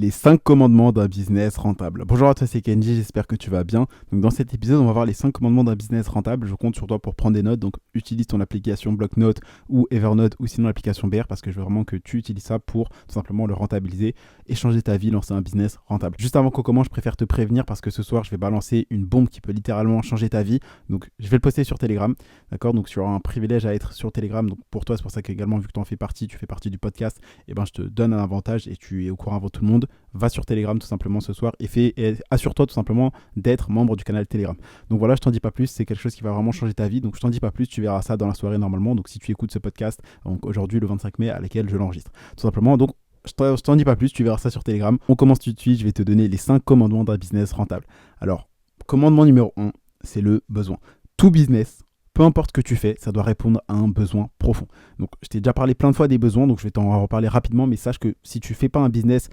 les 5 commandements d'un business rentable. Bonjour à toi, c'est Kenji, j'espère que tu vas bien. Donc dans cet épisode, on va voir les 5 commandements d'un business rentable. Je compte sur toi pour prendre des notes, donc utilise ton application Blocknote ou Evernote ou sinon l'application Bear parce que je veux vraiment que tu utilises ça pour tout simplement le rentabiliser et changer ta vie, lancer un business rentable. Juste avant qu'on commence, je préfère te prévenir parce que ce soir, je vais balancer une bombe qui peut littéralement changer ta vie. Donc je vais le poster sur Telegram, d'accord? Donc tu auras un privilège à être sur Telegram. Donc pour toi, c'est pour ça qu'également, vu que tu en fais partie, tu fais partie du podcast, et ben je te donne un avantage et tu es au courant avant tout le monde. Va sur Telegram tout simplement ce soir et assure-toi tout simplement d'être membre du canal Telegram. Donc voilà, je t'en dis pas plus, c'est quelque chose qui va vraiment changer ta vie. Donc je t'en dis pas plus, tu verras ça dans la soirée normalement. Donc si tu écoutes ce podcast, donc aujourd'hui le 25 mai à laquelle je l'enregistre. Tout simplement, donc je t'en dis pas plus, tu verras ça sur Telegram. On commence tout de suite, je vais te donner les 5 commandements d'un business rentable. Alors, commandement numéro 1, c'est le besoin. Tout business, peu importe ce que tu fais, ça doit répondre à un besoin profond. Donc, je t'ai déjà parlé plein de fois des besoins, donc je vais t'en reparler rapidement, mais sache que si tu fais un business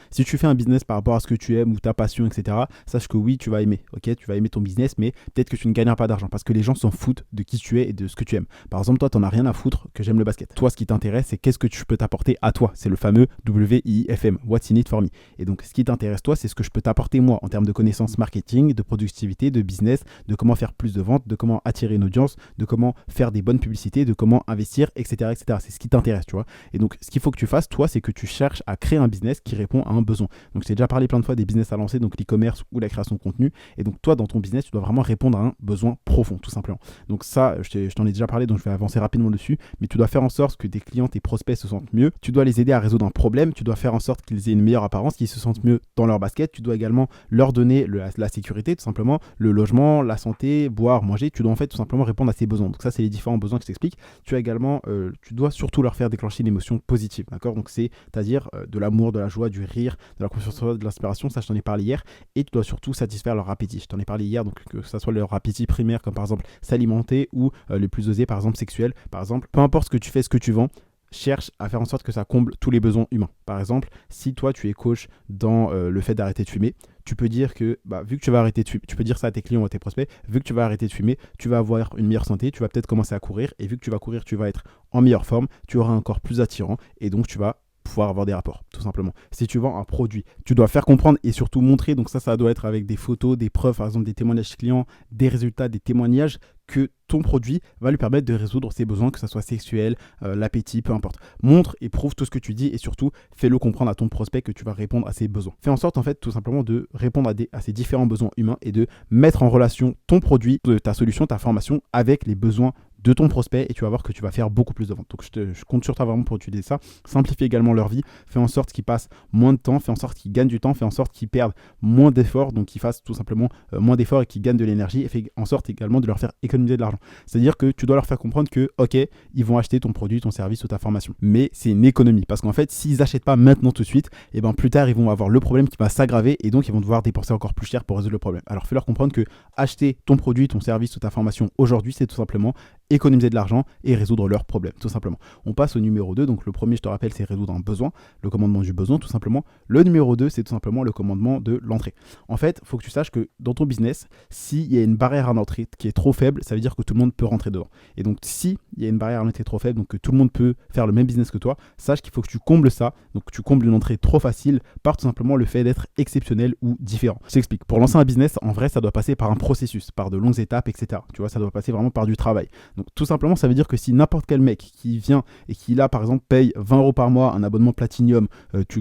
par rapport à ce que tu aimes ou ta passion, etc., sache que oui, tu vas aimer, ok? Tu vas aimer ton business, mais peut-être que tu ne gagneras pas d'argent parce que les gens s'en foutent de qui tu es et de ce que tu aimes. Par exemple, toi, t'en as rien à foutre que j'aime le basket. Toi, ce qui t'intéresse, c'est qu'est-ce que tu peux t'apporter à toi. C'est le fameux WIFM, What's in it for me. Et donc, ce qui t'intéresse, toi, c'est ce que je peux t'apporter moi en termes de connaissances marketing, de productivité, de business, de comment faire plus de ventes, de comment attirer une audience, de comment faire des bonnes publicités, de comment investir, etc., etc. C'est ce qui t'intéresse, tu vois. Et donc, ce qu'il faut que tu fasses, toi, c'est que tu cherches à créer un business qui répond à un besoin. Donc, j'ai déjà parlé plein de fois des business à lancer, donc l'e-commerce ou la création de contenu. Et donc, toi, dans ton business, tu dois vraiment répondre à un besoin profond, tout simplement. Donc, ça, je t'en ai déjà parlé, donc je vais avancer rapidement dessus. Mais tu dois faire en sorte que tes clients, tes prospects se sentent mieux. Tu dois les aider à résoudre un problème. Tu dois faire en sorte qu'ils aient une meilleure apparence, qu'ils se sentent mieux dans leur basket. Tu dois également leur donner la sécurité, tout simplement, le logement, la santé, boire, manger. Tu dois en fait tout simplement répondre à ces besoins. Donc, ça, c'est les différents besoins que je t'explique. Tu as également, tu dois surtout leur faire déclencher une émotion positive, d'accord? Donc c'est-à-dire de l'amour, de la joie, du rire, de la confiance en soi, de l'inspiration, ça je t'en ai parlé hier, et tu dois surtout satisfaire leur appétit. Je t'en ai parlé hier, donc que ça soit leur appétit primaire, comme par exemple s'alimenter, ou le plus osé, par exemple sexuel, par exemple, peu importe ce que tu fais, ce que tu vends, cherche à faire en sorte que ça comble tous les besoins humains. Par exemple, si toi tu es coach dans le fait d'arrêter de fumer, tu peux dire que vu que tu vas arrêter de fumer, tu peux dire ça à tes clients ou à tes prospects, vu que tu vas arrêter de fumer, tu vas avoir une meilleure santé, tu vas peut-être commencer à courir, et vu que tu vas courir, tu vas être en meilleure forme, tu auras un corps plus attirant, et donc tu vas pouvoir avoir des rapports, tout simplement. Si tu vends un produit, tu dois faire comprendre et surtout montrer, donc ça doit être avec des photos, des preuves, par exemple des témoignages clients, des résultats, des témoignages, que ton produit va lui permettre de résoudre ses besoins, que ce soit sexuel, l'appétit, peu importe. Montre et prouve tout ce que tu dis et surtout fais-le comprendre à ton prospect que tu vas répondre à ses besoins. Fais en sorte en fait tout simplement de répondre à ces différents besoins humains et de mettre en relation ton produit, ta solution, ta formation avec les besoins de ton prospect et tu vas voir que tu vas faire beaucoup plus de ventes. Donc je compte sur toi vraiment pour utiliser ça. Simplifie également leur vie. Fais en sorte qu'ils passent moins de temps, fais en sorte qu'ils gagnent du temps, fais en sorte qu'ils perdent moins d'efforts, donc qu'ils fassent tout simplement moins d'efforts et qu'ils gagnent de l'énergie et fais en sorte également de leur faire économiser de l'argent. C'est-à-dire que tu dois leur faire comprendre que ok, ils vont acheter ton produit, ton service ou ta formation. Mais c'est une économie parce qu'en fait, s'ils n'achètent pas maintenant tout de suite, et ben plus tard ils vont avoir le problème qui va s'aggraver et donc ils vont devoir dépenser encore plus cher pour résoudre le problème. Alors fais-leur comprendre que acheter ton produit, ton service ou ta formation aujourd'hui, c'est tout simplement économiser de l'argent et résoudre leurs problèmes, tout simplement. On passe au numéro 2, donc le premier, je te rappelle, c'est résoudre un besoin, le commandement du besoin, tout simplement. Le numéro 2, c'est tout simplement le commandement de l'entrée. En fait, il faut que tu saches que dans ton business, s'il y a une barrière à l'entrée qui est trop faible, ça veut dire que tout le monde peut rentrer dedans. Et donc, s'il y a une barrière à l'entrée trop faible, donc que tout le monde peut faire le même business que toi, sache qu'il faut que tu combles ça, donc tu combles une entrée trop facile par tout simplement le fait d'être exceptionnel ou différent. Je t'explique. Pour lancer un business, en vrai, ça doit passer par un processus, par de longues étapes, etc. Tu vois, ça doit passer vraiment par du travail. Donc tout simplement, ça veut dire que si n'importe quel mec qui vient et qui là par exemple paye 20 € par mois un abonnement Platinum,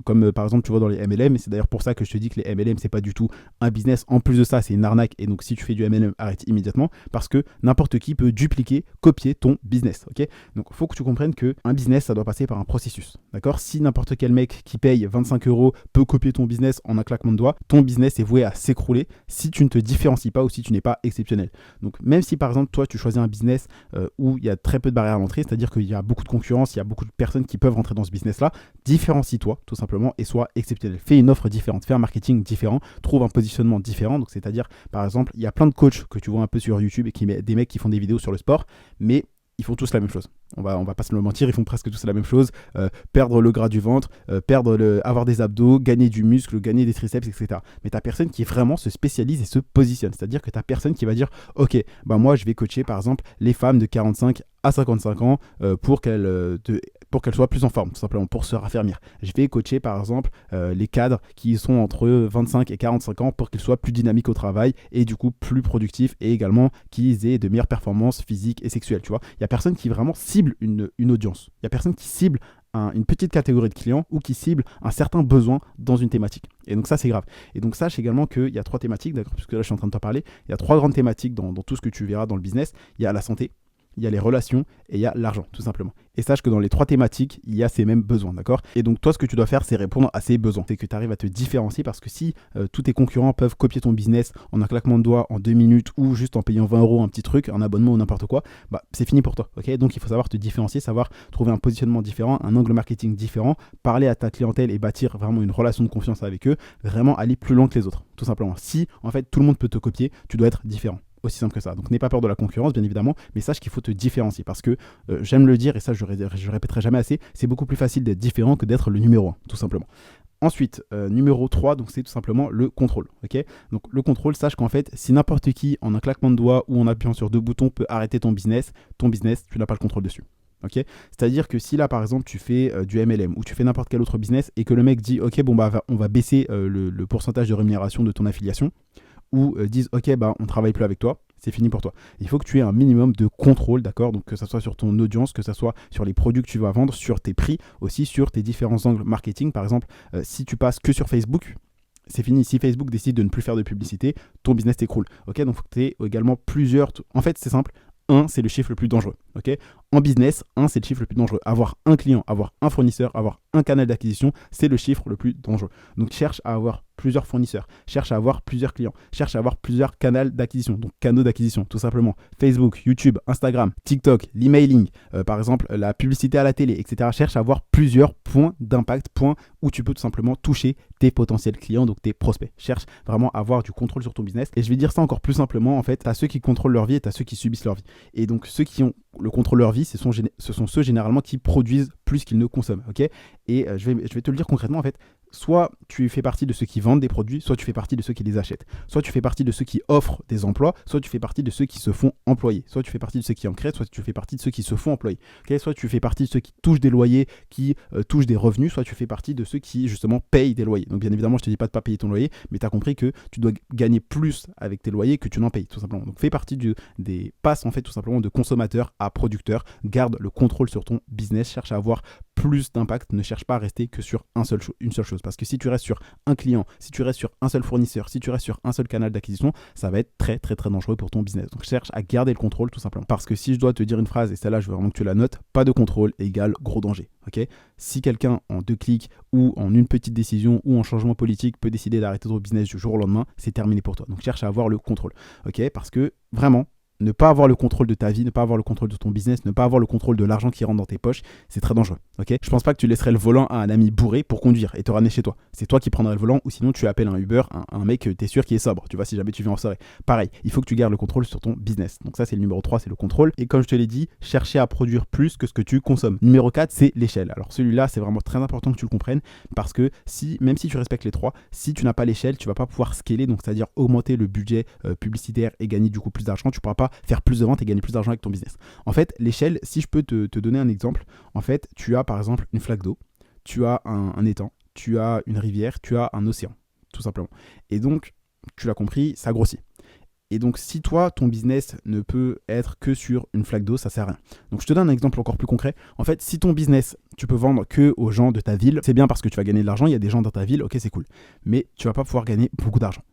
comme par exemple tu vois dans les MLM, et c'est d'ailleurs pour ça que je te dis que les MLM c'est pas du tout un business, en plus de ça c'est une arnaque, et donc si tu fais du MLM, arrête immédiatement parce que n'importe qui peut dupliquer, copier ton business, ok? Donc il faut que tu comprennes que un business ça doit passer par un processus, d'accord? Si n'importe quel mec qui paye 25 € peut copier ton business en un claquement de doigts, ton business est voué à s'écrouler si tu ne te différencies pas ou si tu n'es pas exceptionnel. Donc même si par exemple toi tu choisis un business où il y a très peu de barrières à l'entrée, c'est-à-dire qu'il y a beaucoup de concurrence, il y a beaucoup de personnes qui peuvent rentrer dans ce business-là, différencie-toi tout simplement et sois exceptionnel. Fais une offre différente, fais un marketing différent, trouve un positionnement différent. Donc c'est-à-dire, par exemple, il y a plein de coachs que tu vois un peu sur YouTube et des mecs qui font des vidéos sur le sport, mais ils font tous la même chose. On va pas se le mentir, ils font presque tous la même chose. Perdre le gras du ventre, avoir des abdos, gagner du muscle, gagner des triceps, etc. Mais t'as personne qui vraiment se spécialise et se positionne. C'est-à-dire que t'as personne qui va dire, ok, moi je vais coacher par exemple les femmes de 45 à 55 ans pour qu'elles pour qu'elle soit plus en forme, tout simplement, pour se raffermir. Je vais coacher par exemple les cadres qui sont entre 25 et 45 ans pour qu'ils soient plus dynamiques au travail et du coup plus productifs et également qu'ils aient de meilleures performances physiques et sexuelles, tu vois. Il n'y a personne qui vraiment cible une audience. Il n'y a personne qui cible une petite catégorie de clients ou qui cible un certain besoin dans une thématique. Et donc ça, c'est grave. Et donc sache également qu'il y a 3 thématiques, d'accord, puisque là, je suis en train de t'en parler. Il y a 3 grandes thématiques dans tout ce que tu verras dans le business. Il y a la santé, il y a les relations et il y a l'argent, tout simplement. Et sache que dans les 3 thématiques, il y a ces mêmes besoins, d'accord? Et donc toi, ce que tu dois faire, c'est répondre à ces besoins. C'est que tu arrives à te différencier parce que si tous tes concurrents peuvent copier ton business en un claquement de doigts, en 2 minutes ou juste en payant 20 € un petit truc, un abonnement ou n'importe quoi, bah c'est fini pour toi, ok? Donc il faut savoir te différencier, savoir trouver un positionnement différent, un angle marketing différent, parler à ta clientèle et bâtir vraiment une relation de confiance avec eux, vraiment aller plus loin que les autres, tout simplement. Si en fait tout le monde peut te copier, tu dois être différent. Aussi simple que ça. Donc n'aie pas peur de la concurrence, bien évidemment, mais sache qu'il faut te différencier parce que j'aime le dire et ça je répéterai jamais assez, c'est beaucoup plus facile d'être différent que d'être le numéro 1, tout simplement. Ensuite, numéro 3, donc c'est tout simplement le contrôle. Okay, donc le contrôle, sache qu'en fait, si n'importe qui, en un claquement de doigts ou en appuyant sur 2 boutons, peut arrêter ton business, tu n'as pas le contrôle dessus. Okay, c'est-à-dire que si là par exemple tu fais du MLM ou tu fais n'importe quel autre business et que le mec dit ok bon bah on va baisser le pourcentage de rémunération de ton affiliation, ou disent ok bah on travaille plus avec toi, c'est fini pour toi. Il faut que tu aies un minimum de contrôle, d'accord? Donc que ça soit sur ton audience, que ça soit sur les produits que tu vas vendre, sur tes prix, aussi sur tes différents angles marketing. Par exemple, si tu passes que sur Facebook, c'est fini. Si Facebook décide de ne plus faire de publicité, ton business t'écroule. Ok, donc il faut que tu aies également plusieurs. En fait, c'est simple. 1, c'est le chiffre le plus dangereux. Okay, en business, 1, c'est le chiffre le plus dangereux. Avoir un client, avoir un fournisseur, avoir un canal d'acquisition, c'est le chiffre le plus dangereux. Donc, cherche à avoir plusieurs fournisseurs, cherche à avoir plusieurs clients, cherche à avoir plusieurs canaux d'acquisition. Donc, canaux d'acquisition, tout simplement. Facebook, YouTube, Instagram, TikTok, l'emailing, par exemple, la publicité à la télé, etc. Cherche à avoir plusieurs points d'impact, points où tu peux tout simplement toucher tes potentiels clients, donc tes prospects. Cherche vraiment à avoir du contrôle sur ton business. Et je vais dire ça encore plus simplement, en fait, tu as ceux qui contrôlent leur vie et tu as ceux qui subissent leur vie. Et donc, ceux qui ont le contrôle de leur vie, ce sont ceux généralement qui produisent plus qu'ils ne consomment. Okay, et je vais te le dire concrètement, en fait. Soit tu fais partie de ceux qui vendent des produits, soit tu fais partie de ceux qui les achètent. Soit tu fais partie de ceux qui offrent des emplois, soit tu fais partie de ceux qui se font employer. Soit tu fais partie de ceux qui en créent, soit tu fais partie de ceux qui se font employer. Okay, soit tu fais partie de ceux qui touchent des loyers, qui touchent des revenus, soit tu fais partie de ceux qui justement payent des loyers. Donc bien évidemment, je te dis pas de pas payer ton loyer, mais tu as compris que tu dois gagner plus avec tes loyers que tu n'en payes, tout simplement. Donc fais partie passe en fait tout simplement de consommateur à producteur. Garde le contrôle sur ton business, cherche à avoir plus d'impact, ne cherche pas à rester que sur une seule chose. Parce que si tu restes sur un client, si tu restes sur un seul fournisseur, si tu restes sur un seul canal d'acquisition, ça va être très très très dangereux pour ton business. Donc cherche à garder le contrôle tout simplement. Parce que si je dois te dire une phrase, et celle-là je veux vraiment que tu la notes, pas de contrôle égale gros danger. Okay, si quelqu'un en 2 clics ou en une petite décision ou en changement politique peut décider d'arrêter ton business du jour au lendemain, c'est terminé pour toi. Donc cherche à avoir le contrôle. Okay, parce que vraiment, ne pas avoir le contrôle de ta vie, ne pas avoir le contrôle de ton business, ne pas avoir le contrôle de l'argent qui rentre dans tes poches, c'est très dangereux. Okay, je pense pas que tu laisserais le volant à un ami bourré pour conduire et te ramener chez toi. C'est toi qui prendrais le volant ou sinon tu appelles un Uber, un mec t'es sûr qui est sobre, tu vois, si jamais tu viens en soirée. Pareil, il faut que tu gardes le contrôle sur ton business. Donc ça c'est le numéro 3, c'est le contrôle. Et comme je te l'ai dit, chercher à produire plus que ce que tu consommes. Numéro 4, c'est l'échelle. Alors celui-là, c'est vraiment très important que tu le comprennes parce que même si tu respectes les 3, si tu n'as pas l'échelle, tu vas pas pouvoir scaler, donc c'est-à-dire augmenter le budget publicitaire et gagner du coup plus d'argent, tu pourras pas faire plus de ventes et gagner plus d'argent avec ton business. En fait, l'échelle, si je peux te donner un exemple, en fait, tu as par exemple une flaque d'eau, tu as un étang, tu as une rivière, tu as un océan, tout simplement. Et donc, tu l'as compris, ça grossit. Et donc, si toi, ton business ne peut être que sur une flaque d'eau, ça sert à rien. Donc, je te donne un exemple encore plus concret. En fait, si ton business, tu peux vendre que aux gens de ta ville, c'est bien parce que tu vas gagner de l'argent, il y a des gens dans ta ville, ok, c'est cool. Mais tu vas pas pouvoir gagner beaucoup d'argent.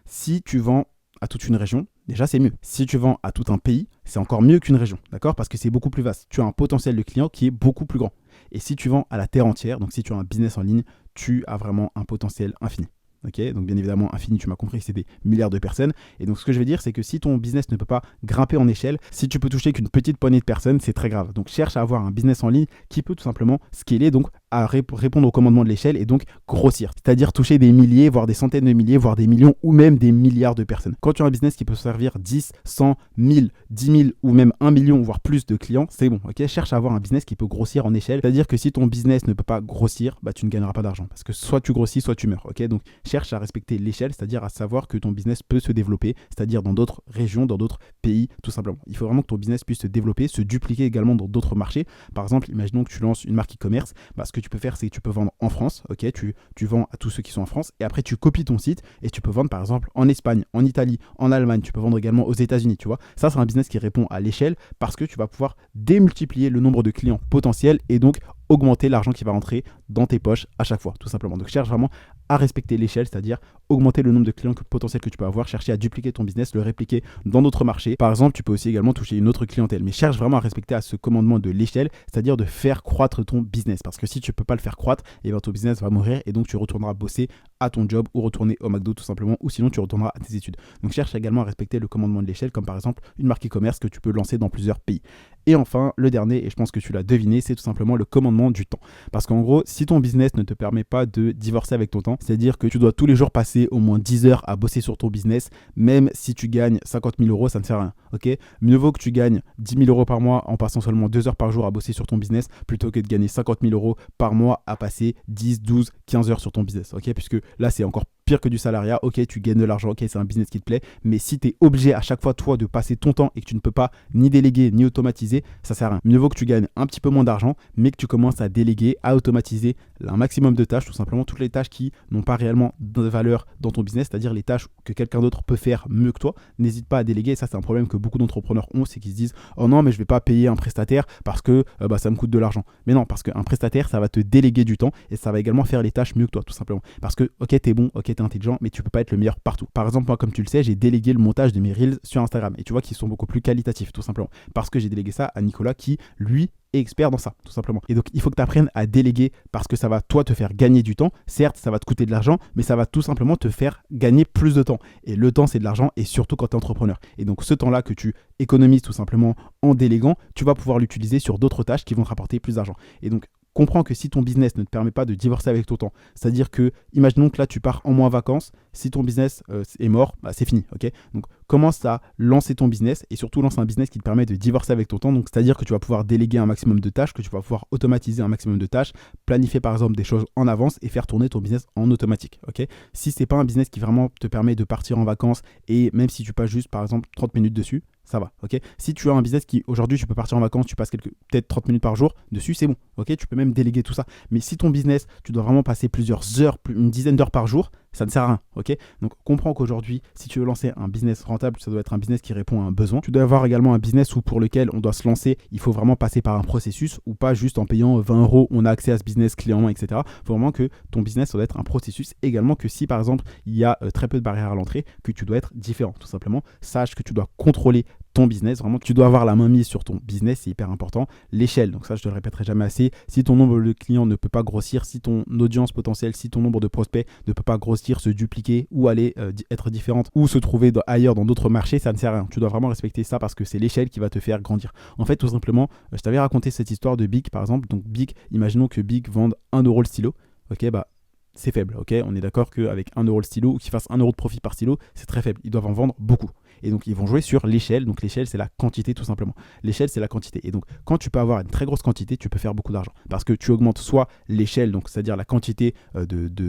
Si tu vends à toute une région, déjà c'est mieux. Si tu vends à tout un pays, c'est encore mieux qu'une région, d'accord? Parce que c'est beaucoup plus vaste. Tu as un potentiel de client qui est beaucoup plus grand. Et si tu vends à la terre entière, donc si tu as un business en ligne, tu as vraiment un potentiel infini. Okay, donc bien évidemment, infini, tu m'as compris que c'est des milliards de personnes. Et donc ce que je veux dire, c'est que si ton business ne peut pas grimper en échelle, si tu peux toucher qu'une petite poignée de personnes, c'est très grave. Donc cherche à avoir un business en ligne qui peut tout simplement scaler, donc à répondre au commandement de l'échelle et donc grossir. C'est-à-dire toucher des milliers, voire des centaines de milliers, voire des millions ou même des milliards de personnes. Quand tu as un business qui peut servir 10, 100, 1000, 10 000 ou même 1 million, voire plus de clients, c'est bon, ok? Cherche à avoir un business qui peut grossir en échelle. C'est-à-dire que si ton business ne peut pas grossir, bah, tu ne gagneras pas d'argent. Parce que soit tu grossis, soit tu meurs, ok? Donc cherche à respecter l'échelle, c'est-à-dire à savoir que ton business peut se développer, c'est-à-dire dans d'autres régions, dans d'autres pays, tout simplement. Il faut vraiment que ton business puisse se développer, se dupliquer également dans d'autres marchés. Par exemple, imaginons que tu lances une marque e-commerce, bah, ce que tu peux faire, c'est que tu peux vendre en France, ok? Tu vends à tous ceux qui sont en France, et après tu copies ton site, et tu peux vendre par exemple en Espagne, en Italie, en Allemagne, tu peux vendre également aux États-Unis, tu vois. Ça, c'est un business qui répond à l'échelle parce que tu vas pouvoir démultiplier le nombre de clients potentiels et donc augmenter l'argent qui va rentrer dans tes poches à chaque fois, tout simplement. Donc cherche vraiment à respecter l'échelle, c'est-à-dire augmenter le nombre de clients potentiels que tu peux avoir, chercher à dupliquer ton business, le répliquer dans d'autres marchés. Par exemple, tu peux aussi également toucher une autre clientèle, mais cherche vraiment à respecter à ce commandement de l'échelle, c'est-à-dire de faire croître ton business, parce que si tu peux pas le faire croître, et bien ton business va mourir et donc tu retourneras bosser à ton job ou retourner au McDo tout simplement, ou sinon tu retourneras à tes études. Donc cherche également à respecter le commandement de l'échelle, comme par exemple une marque e-commerce que tu peux lancer dans plusieurs pays. Et enfin, le dernier, et je pense que tu l'as deviné, c'est tout simplement le commandement du temps. Parce qu'en gros, si ton business ne te permet pas de divorcer avec ton temps, c'est-à-dire que tu dois tous les jours passer au moins 10 heures à bosser sur ton business, même si tu gagnes 50 000 euros, ça ne sert à rien. Ok, mieux vaut que tu gagnes 10 000 euros par mois en passant seulement 2 heures par jour à bosser sur ton business, plutôt que de gagner 50 000 euros par mois à passer 10, 12, 15 heures sur ton business. Ok, puisque là, c'est encore pire que du salariat. Ok, tu gagnes de l'argent, ok, c'est un business qui te plaît, mais si tu es obligé à chaque fois, toi, de passer ton temps et que tu ne peux pas ni déléguer ni automatiser, ça sert à rien. Mieux vaut que tu gagnes un petit peu moins d'argent, mais que tu commences à déléguer, à automatiser un maximum de tâches, tout simplement toutes les tâches qui n'ont pas réellement de valeur dans ton business, c'est-à-dire les tâches que quelqu'un d'autre peut faire mieux que toi. N'hésite pas à déléguer. Et ça, c'est un problème que beaucoup d'entrepreneurs ont, c'est qu'ils se disent oh non, mais je vais pas payer un prestataire parce que ça me coûte de l'argent. Mais non, parce qu'un prestataire, ça va te déléguer du temps et ça va également faire les tâches mieux que toi, tout simplement. Parce que ok, t'es bon, ok, t'es intelligent, mais tu peux pas être le meilleur partout. Par exemple, moi, comme tu le sais, j'ai délégué le montage de mes reels sur Instagram et tu vois qu'ils sont beaucoup plus qualitatifs, tout simplement, parce que j'ai délégué ça à Nicolas qui, lui, est expert dans ça, tout simplement. Et donc, il faut que tu apprennes à déléguer parce que ça va, toi, te faire gagner du temps. Certes, ça va te coûter de l'argent, mais ça va tout simplement te faire gagner plus de temps. Et le temps, c'est de l'argent, et surtout quand tu es entrepreneur. Et donc, ce temps-là que tu économises tout simplement en déléguant, tu vas pouvoir l'utiliser sur d'autres tâches qui vont te rapporter plus d'argent. Et donc, comprends que si ton business ne te permet pas de divorcer avec ton temps, c'est-à-dire que, imaginons que là, tu pars en mois en vacances, si ton business est mort, bah, c'est fini, ok? Donc, commence à lancer ton business et surtout lance un business qui te permet de divorcer avec ton temps. Donc, c'est-à-dire que tu vas pouvoir déléguer un maximum de tâches, que tu vas pouvoir automatiser un maximum de tâches, planifier par exemple des choses en avance et faire tourner ton business en automatique, ok? Si c'est pas un business qui vraiment te permet de partir en vacances et même si tu passes juste par exemple 30 minutes dessus, ça va, ok? Si tu as un business qui aujourd'hui tu peux partir en vacances, tu passes peut-être 30 minutes par jour dessus, c'est bon, ok? Tu peux même déléguer tout ça. Mais si ton business, tu dois vraiment passer plusieurs heures, une dizaine d'heures par jour, ça ne sert à rien, ok? Donc comprends qu'aujourd'hui, si tu veux lancer un business rentable, ça doit être un business qui répond à un besoin. Tu dois avoir également un business pour lequel on doit se lancer, il faut vraiment passer par un processus ou pas juste en payant 20 euros, on a accès à ce business client, etc. Il faut vraiment que ton business doit être un processus également, que si par exemple il y a très peu de barrières à l'entrée, que tu dois être différent, tout simplement. Sache que tu dois contrôler ton business, vraiment tu dois avoir la main mise sur ton business, c'est hyper important. L'échelle, donc ça je te le répéterai jamais assez, si ton nombre de clients ne peut pas grossir, si ton audience potentielle, si ton nombre de prospects ne peut pas grossir, se dupliquer ou aller être différente ou se trouver ailleurs dans d'autres marchés, ça ne sert à rien. Tu dois vraiment respecter ça parce que c'est l'échelle qui va te faire grandir. En fait, tout simplement, je t'avais raconté cette histoire de Bic par exemple. Donc Bic, imaginons que Bic vende 1 euro le stylo, ok, bah c'est faible, ok? On est d'accord qu'avec 1 euro le stylo ou qu'ils fassent 1 euro de profit par stylo, c'est très faible. Ils doivent en vendre beaucoup. Et donc, ils vont jouer sur l'échelle. Donc, l'échelle, c'est la quantité, tout simplement. L'échelle, c'est la quantité. Et donc, quand tu peux avoir une très grosse quantité, tu peux faire beaucoup d'argent. Parce que tu augmentes soit l'échelle, donc c'est-à-dire la quantité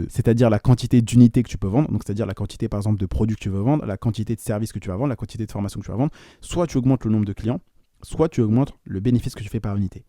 c'est-à-dire la quantité d'unités que tu peux vendre. Donc, c'est-à-dire la quantité, par exemple, de produits que tu veux vendre, la quantité de services que tu vas vendre, la quantité de formation que tu vas vendre. Soit tu augmentes le nombre de clients, soit tu augmentes le bénéfice que tu fais par unité.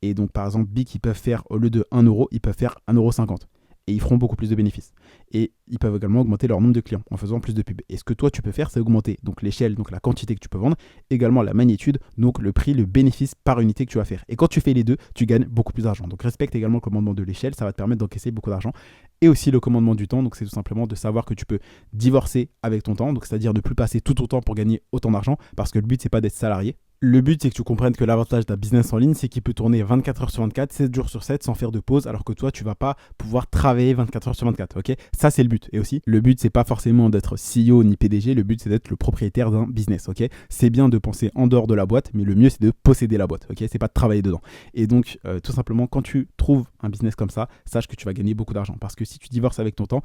Et donc, par exemple, Bic, ils peuvent faire, au lieu de 1 euro, ils peuvent faire 1,50 €. Et ils feront beaucoup plus de bénéfices. Et ils peuvent également augmenter leur nombre de clients en faisant plus de pubs. Et ce que toi, tu peux faire, c'est augmenter donc l'échelle, donc la quantité que tu peux vendre, également la magnitude, donc le prix, le bénéfice par unité que tu vas faire. Et quand tu fais les deux, tu gagnes beaucoup plus d'argent. Donc respecte également le commandement de l'échelle, ça va te permettre d'encaisser beaucoup d'argent. Et aussi le commandement du temps, donc c'est tout simplement de savoir que tu peux divorcer avec ton temps, donc c'est-à-dire ne plus passer tout ton temps pour gagner autant d'argent, parce que le but, c'est pas d'être salarié. Le but, c'est que tu comprennes que l'avantage d'un business en ligne, c'est qu'il peut tourner 24 heures sur 24, 7 jours sur 7 sans faire de pause, alors que toi, tu vas pas pouvoir travailler 24 heures sur 24, ok? Ça, c'est le but. Et aussi, le but, c'est pas forcément d'être CEO ni PDG, le but, c'est d'être le propriétaire d'un business, ok? C'est bien de penser en dehors de la boîte, mais le mieux, c'est de posséder la boîte, ok? C'est pas de travailler dedans. Et donc, tout simplement, quand tu trouves un business comme ça, sache que tu vas gagner beaucoup d'argent. Parce que si tu divorces avec ton temps,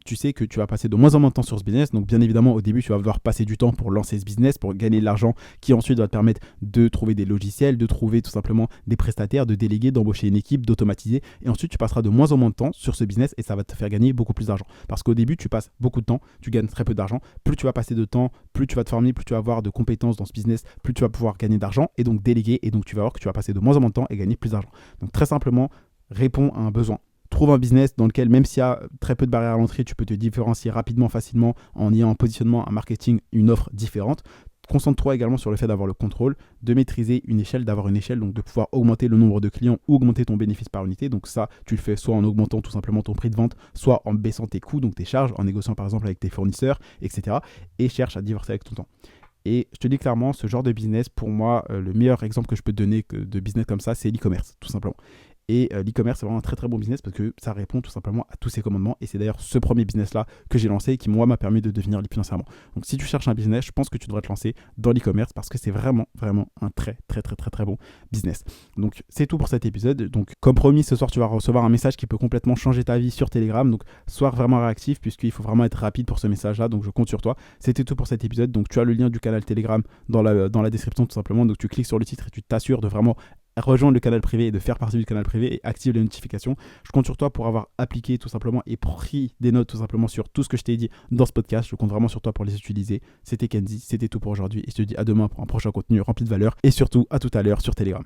tu sais que tu vas passer de moins en moins de temps sur ce business. Donc, bien évidemment, au début, tu vas devoir passer du temps pour lancer ce business, pour gagner de l'argent qui ensuite va te permettre de trouver des logiciels, de trouver tout simplement des prestataires, de déléguer, d'embaucher une équipe, d'automatiser. Et ensuite, tu passeras de moins en moins de temps sur ce business et ça va te faire gagner beaucoup plus d'argent. Parce qu'au début, tu passes beaucoup de temps, tu gagnes très peu d'argent. Plus tu vas passer de temps, plus tu vas te former, plus tu vas avoir de compétences dans ce business, plus tu vas pouvoir gagner d'argent et donc déléguer. Et donc, tu vas voir que tu vas passer de moins en moins de temps et gagner plus d'argent. Donc, très simplement, réponds à un besoin. Trouve un business dans lequel, même s'il y a très peu de barrières à l'entrée, tu peux te différencier rapidement, facilement en ayant un positionnement, un marketing, une offre différente. Concentre-toi également sur le fait d'avoir le contrôle, de maîtriser une échelle, d'avoir une échelle, donc de pouvoir augmenter le nombre de clients ou augmenter ton bénéfice par unité. Donc ça, tu le fais soit en augmentant tout simplement ton prix de vente, soit en baissant tes coûts, donc tes charges, en négociant par exemple avec tes fournisseurs, etc. Et cherche à divorcer avec ton temps. Et je te dis clairement, ce genre de business, pour moi, le meilleur exemple que je peux te donner de business comme ça, c'est l'e-commerce, tout simplement. Et l'e-commerce, c'est vraiment un très très bon business parce que ça répond tout simplement à tous ces commandements. Et c'est d'ailleurs ce premier business-là que j'ai lancé et qui, moi, m'a permis de devenir libre financièrement. Donc, si tu cherches un business, je pense que tu devrais te lancer dans l'e-commerce parce que c'est vraiment, vraiment un très, très, très, très, très bon business. Donc, c'est tout pour cet épisode. Donc, comme promis, ce soir, tu vas recevoir un message qui peut complètement changer ta vie sur Telegram. Donc, sois vraiment réactif puisqu'il faut vraiment être rapide pour ce message-là. Donc, je compte sur toi. C'était tout pour cet épisode. Donc, tu as le lien du canal Telegram dans la description tout simplement. Donc, tu cliques sur le titre et tu t'assures de vraiment rejoindre le canal privé et de faire partie du canal privé et active les notifications. Je compte sur toi pour avoir appliqué tout simplement et pris des notes tout simplement sur tout ce que je t'ai dit dans ce podcast. Je compte vraiment sur toi pour les utiliser. C'était Kenzie, c'était tout pour aujourd'hui et je te dis à demain pour un prochain contenu rempli de valeur et surtout à tout à l'heure sur Telegram.